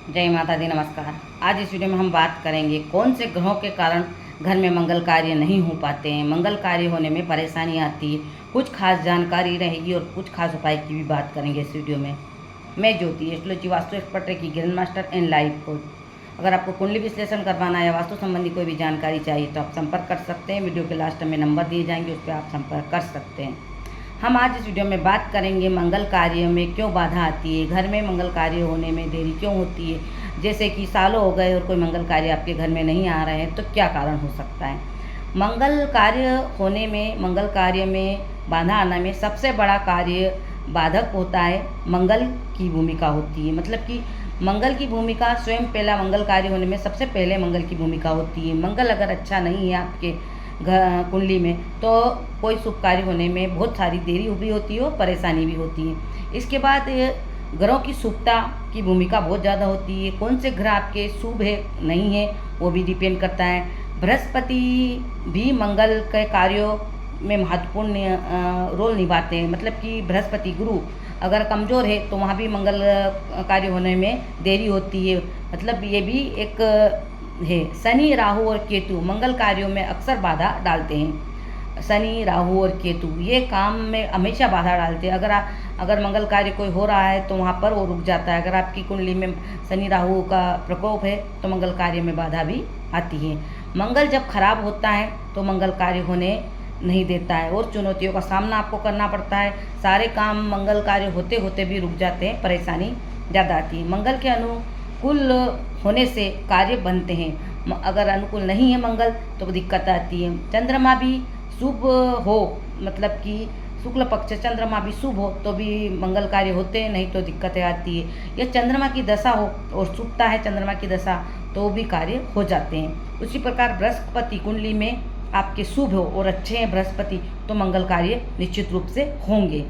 जय माता दी, नमस्कार। आज इस वीडियो में हम बात करेंगे कौन से ग्रहों के कारण घर में मंगल कार्य नहीं हो पाते हैं, मंगल कार्य होने में परेशानी आती है। कुछ खास जानकारी रहेगी और कुछ खास उपाय की भी बात करेंगे इस वीडियो में। मैं ज्योति, एस्ट्रोलॉजी वास्तु एक्सपर्ट की grand master and life coach. अगर आपको कुंडली विश्लेषण करवाना है या वास्तु संबंधी कोई भी जानकारी चाहिए तो आप संपर्क कर सकते हैं। वीडियो के लास्ट में नंबर दिए जाएंगे, उस पर आप संपर्क कर सकते हैं। हम आज इस वीडियो में बात करेंगे मंगल कार्य में क्यों बाधा आती है, घर में मंगल कार्य होने में देरी क्यों होती है। जैसे कि सालों हो गए और कोई मंगल कार्य आपके घर में नहीं आ रहे हैं तो क्या कारण हो सकता है। मंगल कार्य होने में, मंगल कार्य में बाधा आना में सबसे बड़ा कार्य बाधक होता है मंगल की भूमिका होती है। मतलब कि मंगल की भूमिका स्वयं पहला मंगल कार्य होने में सबसे पहले मंगल की भूमिका होती है। मंगल अगर अच्छा नहीं है आपके कुंडली में तो कोई शुभ कार्य होने में बहुत सारी देरी भी होती है और परेशानी भी होती है। इसके बाद ग्रहों की शुभता की भूमिका बहुत ज़्यादा होती है। कौन से ग्रह आपके शुभ है नहीं है वो भी डिपेंड करता है। बृहस्पति भी मंगल के कार्यों में महत्वपूर्ण रोल निभाते हैं। मतलब कि बृहस्पति गुरु अगर कमज़ोर है तो वहाँ भी मंगल कार्य होने में देरी होती है। मतलब ये भी एक है। शनि, राहु और केतु मंगल कार्यों में अक्सर बाधा डालते हैं। शनि, राहु और केतु ये काम में हमेशा बाधा डालते हैं। अगर मंगल कार्य कोई हो रहा है तो वहाँ पर वो रुक जाता है। अगर आपकी कुंडली में शनि राहु का प्रकोप है तो मंगल कार्य में बाधा भी आती है। मंगल जब खराब होता है तो मंगल कार्य होने नहीं देता है और चुनौतियों का सामना आपको करना पड़ता है। सारे काम मंगल कार्य होते होते भी रुक जाते हैं, परेशानी ज़्यादा आती है। मंगल के अनुकूल होने से कार्य बनते हैं। अगर अनुकूल नहीं है मंगल तो दिक्कत आती है। चंद्रमा भी शुभ हो, मतलब कि शुक्ल पक्ष चंद्रमा भी शुभ हो तो भी मंगल कार्य होते हैं, नहीं तो दिक्कतें आती है। या चंद्रमा की दशा हो और शुभता है चंद्रमा की दशा तो भी कार्य हो जाते हैं। उसी प्रकार बृहस्पति कुंडली में आपके शुभ हो और अच्छे हैं बृहस्पति तो मंगल कार्य निश्चित रूप से होंगे।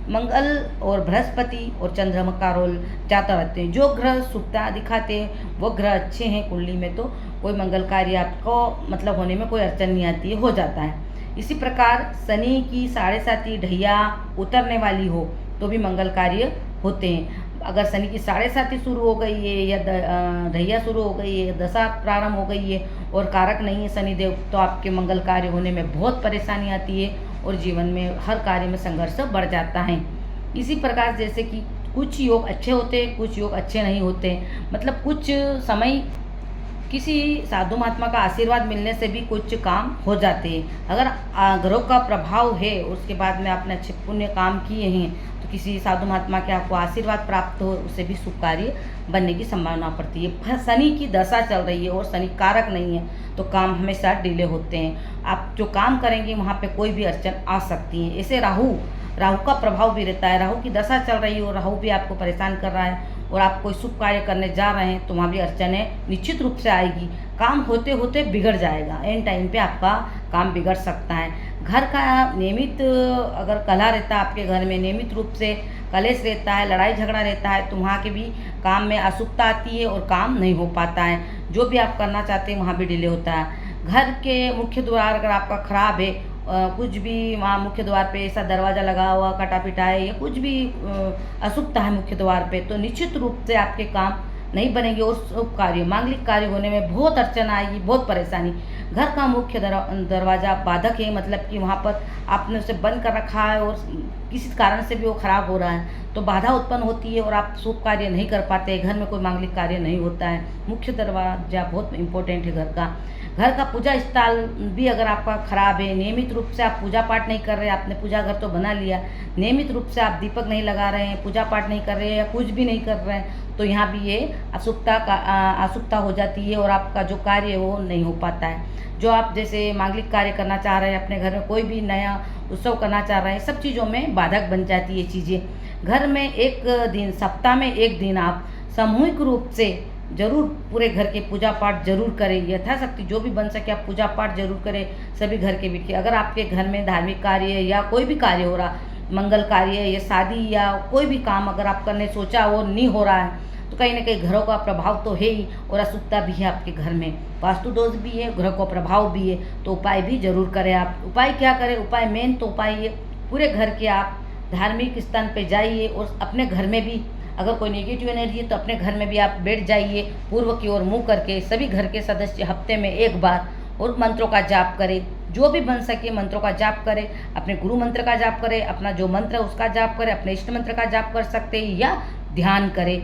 मंगल और बृहस्पति और चंद्रमा का रोल ज़्यादा रहते हैं। जो ग्रह शुभता दिखाते हैं वो ग्रह अच्छे हैं कुंडली में तो कोई मंगल कार्य आपको मतलब होने में कोई अड़चन नहीं आती है, हो जाता है। इसी प्रकार शनि की 7.5 ढैया उतरने वाली हो तो भी मंगल कार्य होते हैं। अगर शनि की 7.5 शुरू हो गई है या ढैया शुरू हो गई है, दशा प्रारंभ हो गई है और कारक नहीं है शनिदेव तो आपके मंगल कार्य होने में बहुत परेशानी आती है और जीवन में हर कार्य में संघर्ष बढ़ जाता है। इसी प्रकार जैसे कि कुछ योग अच्छे होते हैं, कुछ योग अच्छे नहीं होते। मतलब कुछ समय किसी साधु महात्मा का आशीर्वाद मिलने से भी कुछ काम हो जाते हैं। अगर ग्रहों का प्रभाव है उसके बाद में आपने अच्छे पुण्य काम किए हैं तो किसी साधु महात्मा के आपको आशीर्वाद प्राप्त हो उससे भी शुभ कार्य बनने की संभावना पड़ती है। शनि की दशा चल रही है और शनि कारक नहीं है तो काम हमेशा डिले होते हैं। आप जो काम करेंगे वहाँ पे कोई भी अड़चन आ सकती है। ऐसे राहु का प्रभाव भी रहता है। राहु की दशा चल रही है और राहु भी आपको परेशान कर रहा है और आप कोई शुभ कार्य करने जा रहे हैं तो वहाँ भी अड़चनें निश्चित रूप से आएगी। काम होते होते बिगड़ जाएगा, एंड टाइम पे आपका काम बिगड़ सकता है। घर का नियमित अगर कलह रहता है आपके घर में, नियमित रूप से कलेश रहता है, लड़ाई झगड़ा रहता है तो वहाँ के भी काम में अशुभता आती है और काम नहीं हो पाता है। जो भी आप करना चाहते हैं वहाँ भी डिले होता है। घर के मुख्य द्वार अगर आपका खराब है, कुछ भी वहाँ मुख्य द्वार पे ऐसा दरवाज़ा लगा हुआ कटा पिटा है या कुछ भी अशुभता है मुख्य द्वार पे तो निश्चित रूप से आपके काम नहीं बनेंगे और शुभ कार्य मांगलिक कार्य होने में बहुत अड़चन आएगी, बहुत परेशानी। घर का मुख्य दरवाज़ा बाधक है, मतलब कि वहाँ पर आपने उसे बंद कर रखा है और किसी कारण से भी वो खराब हो रहा है तो बाधा उत्पन्न होती है और आप शुभ कार्य नहीं कर पाते। घर में कोई मांगलिक कार्य नहीं होता है। मुख्य दरवाजा बहुत इंपॉर्टेंट है। घर का पूजा स्थल भी अगर आपका खराब है, नियमित रूप से आप पूजा पाठ नहीं कर रहे, आपने पूजा घर तो बना लिया, नियमित रूप से आप दीपक नहीं लगा रहे हैं, पूजा पाठ नहीं कर रहे हैं या कुछ भी नहीं कर रहे हैं तो यहाँ भी ये अशुभता हो जाती है और आपका जो कार्य है वो नहीं हो पाता है। जो आप जैसे मांगलिक कार्य करना चाह रहे हैं, अपने घर में कोई भी नया उत्सव करना चाह रहे हैं, सब चीज़ों में बाधक बन जाती है चीज़ें। घर में एक दिन, सप्ताह में एक दिन आप सामूहिक रूप से जरूर पूरे घर के पूजा पाठ जरूर करें। यथाशक्ति जो भी बन सके आप पूजा पाठ जरूर करें सभी घर के बीच के। अगर आपके घर में धार्मिक कार्य या कोई भी कार्य हो रहा, मंगल कार्य या शादी या कोई भी काम अगर आप करने सोचा वो नहीं हो रहा है तो कहीं ना कहीं घरों का प्रभाव तो है ही और अशुभता भी है आपके घर में, वास्तु दोष भी है, ग्रह का प्रभाव भी है। तो उपाय भी जरूर करें आप। उपाय क्या करें? उपाय मेन तो उपाय ये पूरे घर के आप धार्मिक स्थान पे जाइए और अपने घर में भी अगर कोई नेगेटिव एनर्जी है तो अपने घर में भी आप बैठ जाइए, पूर्व की ओर मुँह करके। सभी घर के सदस्य हफ्ते में एक बार और मंत्रों का जाप करें, जो भी बन सके मंत्रों का जाप करें। अपने गुरु मंत्र का जाप करें, अपना जो मंत्र है उसका जाप करें, अपने इष्ट मंत्र का जाप कर सकते हैं या ध्यान करें।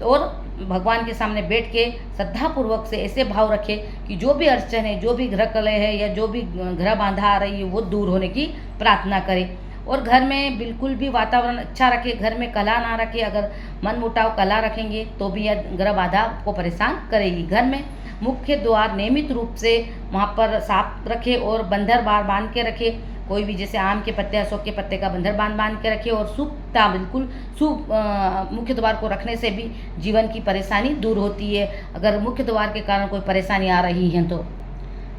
और भगवान के सामने बैठ के श्रद्धापूर्वक से ऐसे भाव रखें कि जो भी अड़चन है, जो भी ग्रह कलह है या जो भी ग्रह बाधा आ रही है वो दूर होने की प्रार्थना करें। और घर में बिल्कुल भी वातावरण अच्छा रखें, घर में कला ना रखें। अगर मन मुटाव कला रखेंगे तो भी यह ग्रह बाधा आपको परेशान करेगी। घर में मुख्य द्वार नियमित रूप से वहाँ पर साफ रखें और बंदर बार बांध के रखें। कोई भी जैसे आम के पत्ते, अशोक के पत्ते का बंदर बांध के रखे। और सूखता बिल्कुल मुख्य द्वार को रखने से भी जीवन की परेशानी दूर होती है। अगर मुख्य द्वार के कारण कोई परेशानी आ रही है तो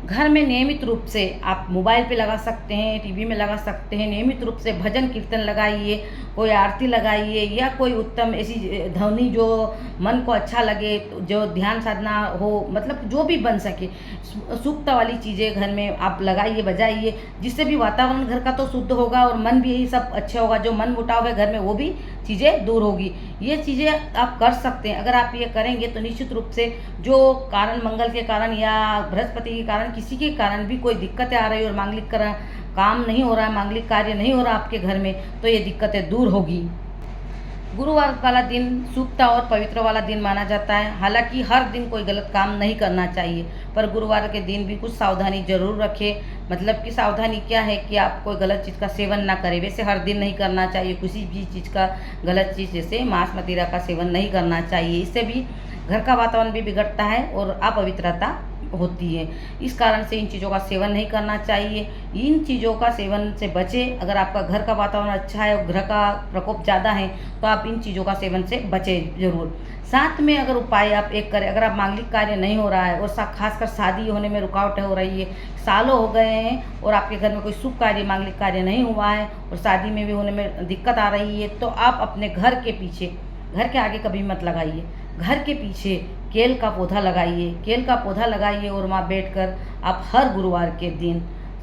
घर में नियमित रूप से आप मोबाइल पे लगा सकते हैं, टीवी में लगा सकते हैं। नियमित रूप से भजन कीर्तन लगाइए, कोई आरती लगाइए या कोई उत्तम ऐसी ध्वनि जो मन को अच्छा लगे, जो ध्यान साधना हो, मतलब जो भी बन सके सूक्त वाली चीज़ें घर में आप लगाइए, बजाइए, जिससे भी वातावरण घर का तो शुद्ध होगा और मन भी यही सब अच्छा होगा। जो मन मुटाव है घर में वो भी चीज़ें दूर होगी। ये चीज़ें आप कर सकते हैं। अगर आप ये करेंगे तो निश्चित रूप से जो कारण मंगल के कारण या बृहस्पति के कारण किसी के कारण भी कोई दिक्कतें आ रही है और मांगलिक काम नहीं हो रहा है, मांगलिक कार्य नहीं हो रहा आपके घर में, तो ये दिक्कतें दूर होगी। गुरुवार वाला दिन शुभ और पवित्र वाला दिन माना जाता है। हालांकि हर दिन कोई गलत काम नहीं करना चाहिए, पर गुरुवार के दिन भी कुछ सावधानी जरूर रखें। मतलब कि सावधानी क्या है कि आप कोई गलत चीज़ का सेवन ना करें। वैसे हर दिन नहीं करना चाहिए किसी भी चीज़ का, गलत चीज़ जैसे मांस मदिरा का सेवन नहीं करना चाहिए। इससे भी घर का वातावरण भी बिगड़ता है और अपवित्रता होती है। इस कारण से इन चीज़ों का सेवन नहीं करना चाहिए। इन चीज़ों का सेवन से बचें। अगर आपका घर का वातावरण अच्छा है और ग्रह का प्रकोप ज़्यादा है तो आप इन चीज़ों का सेवन से बचें जरूर। साथ में अगर उपाय आप एक करें, अगर आप मांगलिक कार्य नहीं हो रहा है और खासकर शादी होने में रुकावटें हो रही है, सालों हो गए हैं और आपके घर में कोई शुभ कार्य, मांगलिक कार्य नहीं हुआ है और शादी में भी होने में दिक्कत आ रही है, तो आप अपने घर के पीछे, घर के आगे कभी मत लगाइए, घर के पीछे केल का पौधा लगाइए। केल का पौधा लगाइए और वहाँ बैठकर आप हर गुरुवार के दिन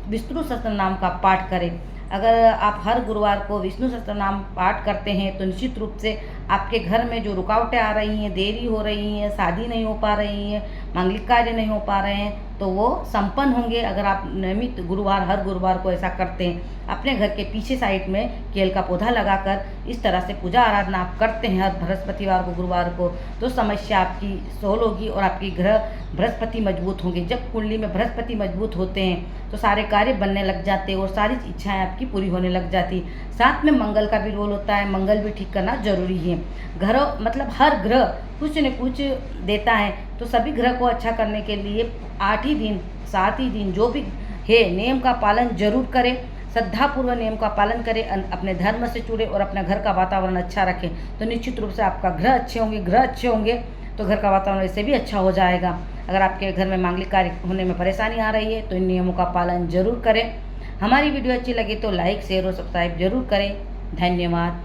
विष्णु सहस्त्र नाम का पाठ करें। अगर आप हर गुरुवार को विष्णु सहस्त्र नाम पाठ करते हैं तो निश्चित रूप से आपके घर में जो रुकावटें आ रही हैं, देरी हो रही हैं, शादी नहीं हो पा रही है, मांगलिक कार्य नहीं हो पा रहे हैं, तो वो संपन्न होंगे। अगर आप नियमित गुरुवार, हर गुरुवार को ऐसा करते हैं, अपने घर के पीछे साइड में केल का पौधा लगाकर इस तरह से पूजा आराधना आप करते हैं हर बृहस्पतिवार को, गुरुवार को, तो समस्या आपकी सोल्व होगी और आपकी ग्रह बृहस्पति मजबूत होंगे। जब कुंडली में बृहस्पति मजबूत होते हैं तो सारे कार्य बनने लग जाते हैं और सारी इच्छाएं आपकी पूरी होने लग जाती। साथ में मंगल का भी रोल होता है, मंगल भी ठीक करना जरूरी है। घरों मतलब हर ग्रह कुछ न कुछ देता है, तो सभी ग्रह को अच्छा करने के लिए 8 ही दिन 7 ही दिन जो भी है नियम का पालन जरूर करें। श्रद्धापूर्वक नियम का पालन करें, अपने धर्म से जुड़े और अपने घर का वातावरण अच्छा रखें, तो निश्चित रूप से आपका ग्रह अच्छे होंगे। ग्रह अच्छे होंगे तो घर का वातावरण ऐसे भी अच्छा हो जाएगा। अगर आपके घर में मांगलिक कार्य होने में परेशानी आ रही है तो इन नियमों का पालन जरूर करें। हमारी वीडियो अच्छी लगे तो लाइक, शेयर और सब्सक्राइब जरूर करें। धन्यवाद।